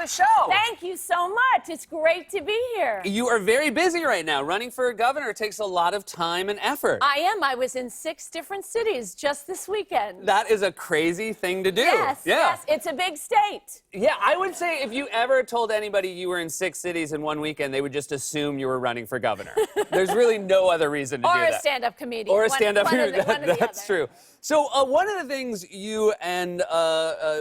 the show. Thank you so much. It's great to be here. You are very busy right now. Running for governor takes a lot of time and effort. I am. I was in 6 different cities just this weekend. That is a crazy thing to do. Yes, yeah. yes. It's a big state. Yeah, I would say if you ever told anybody you were in 6 cities in one weekend, they would just assume you were running for governor. There's really no other reason to do that. Or a stand-up comedian. Or a stand-up comedian. That's other. true. So one of the things you and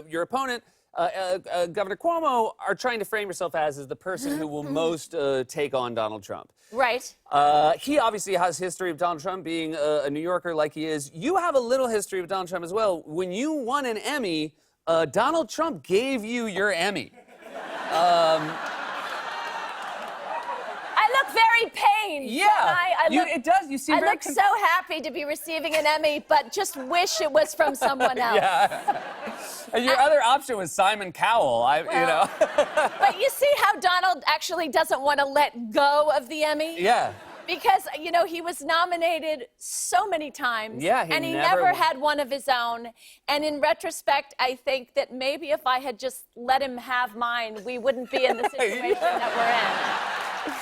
your opponent, Governor Cuomo, are trying to frame yourself as is the person who will most take on Donald Trump. Right. He obviously has history of Donald Trump being a New Yorker like he is. You have a little history of Donald Trump as well. When you won an Emmy, Donald Trump gave you your Emmy. I look very pained. Yeah, it does. You seem I very look so happy to be receiving an Emmy, but just wish it was from someone else. Yeah. And your other option was Simon Cowell. You know. But you see how Donald actually doesn't want to let go of the Emmy? Yeah. Because, you know, he was nominated so many times. Yeah, and he never had one of his own. And in retrospect, I think that maybe if I had just let him have mine, we wouldn't be in the situation that we're in.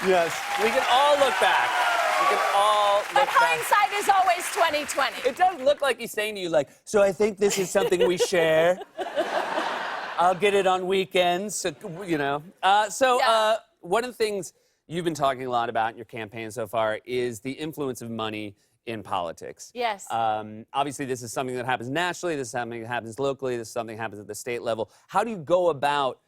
Yes. We can all look back. We can all look But back. hindsight is always 20/20. It does look like he's saying to you, like, so I think this is something we share. I'll get it on weekends, so, you know. One of the things you've been talking a lot about in your campaign so far is the influence of money in politics. Yes. Obviously, this is something that happens nationally. This is something that happens locally. This is something that happens at the state level. How do you go about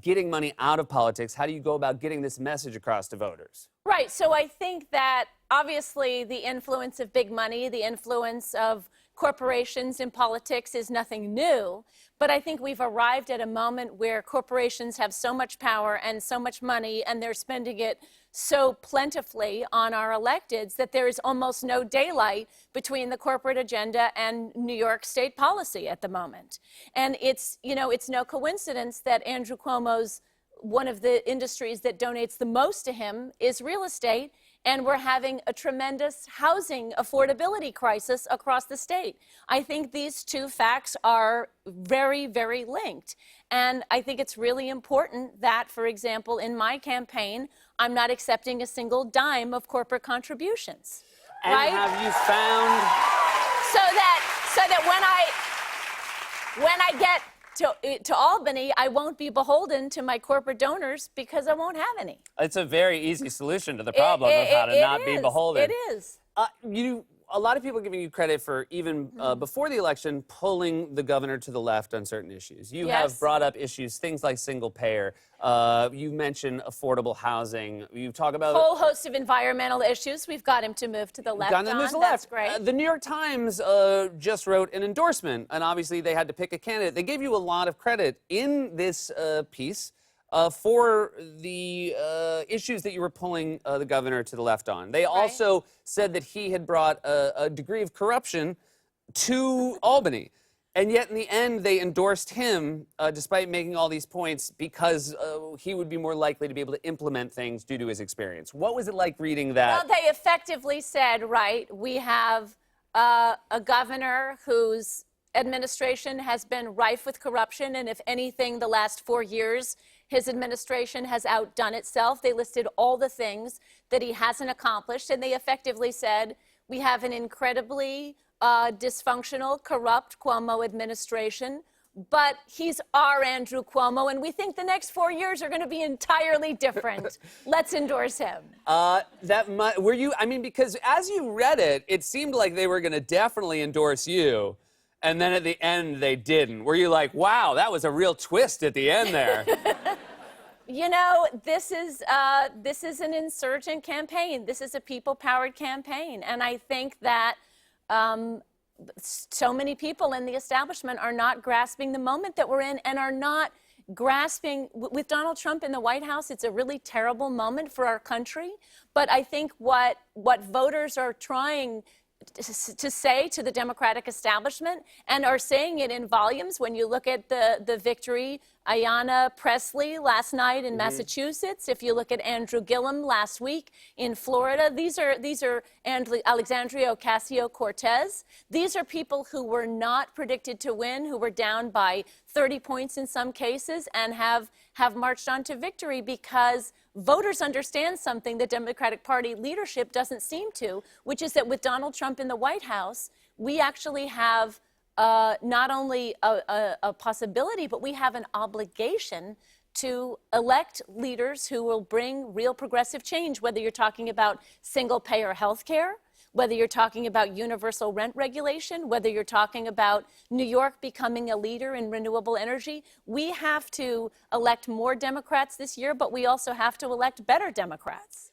getting money out of politics? How do you go about getting this message across to voters? Right. So I think that obviously the influence of big money, the influence of corporations in politics is nothing new. But I think we've arrived at a moment where corporations have so much power and so much money, and they're spending it so plentifully on our electeds that there is almost no daylight between the corporate agenda and New York state policy at the moment. And it's, you know, it's no coincidence that Andrew Cuomo's one of the industries that donates the most to him is real estate, and we're having a tremendous housing affordability crisis across the state. I think these two facts are very, very linked. And I think it's really important that, for example, in my campaign, I'm not accepting a single dime of corporate contributions. And right? have you found... So that when I get to Albany, I won't be beholden to my corporate donors because I won't have any. It's a very easy solution to the problem of how to not be beholden. It is. A lot of people are giving you credit for even before the election pulling the governor to the left on certain issues. You have brought up issues, things like single payer. You mentioned affordable housing. You talk about a whole host of environmental issues. We've got him to move to the left. That's great. The New York Times just wrote an endorsement, and obviously they had to pick a candidate. They gave you a lot of credit in this piece for the issues that you were pulling the governor to the left on. They also said that he had brought a degree of corruption to Albany. And yet, in the end, they endorsed him, despite making all these points, because he would be more likely to be able to implement things due to his experience. What was it like reading that? Well, they effectively said, right, we have a governor whose administration has been rife with corruption, and if anything, the last 4 years, his administration has outdone itself. They listed all the things that he hasn't accomplished, and they effectively said, we have an incredibly dysfunctional, corrupt Cuomo administration, but he's our Andrew Cuomo, and we think the next 4 years are going to be entirely different. Let's endorse him. Were you, I mean, because as you read it, it seemed like they were going to definitely endorse you. And then at the end, they didn't. Were you like, wow, that was a real twist at the end there? You know, this is an insurgent campaign. This is a people-powered campaign. And I think that so many people in the establishment are not grasping the moment that we're in and are not grasping, with Donald Trump in the White House, it's a really terrible moment for our country. But I think what voters are trying to say to the Democratic establishment, and are saying it in volumes when you look at the victory, Ayanna Pressley last night in Massachusetts, if you look at Andrew Gillum last week in Florida, these are Alexandria Ocasio-Cortez. These are people who were not predicted to win, who were down by 30 points in some cases and have marched on to victory because voters understand something the Democratic Party leadership doesn't seem to, which is that with Donald Trump in the White House, we actually have not only a possibility, but we have an obligation to elect leaders who will bring real progressive change, whether you're talking about single-payer health care, whether you're talking about universal rent regulation, whether you're talking about New York becoming a leader in renewable energy. We have to elect more Democrats this year, but we also have to elect better Democrats.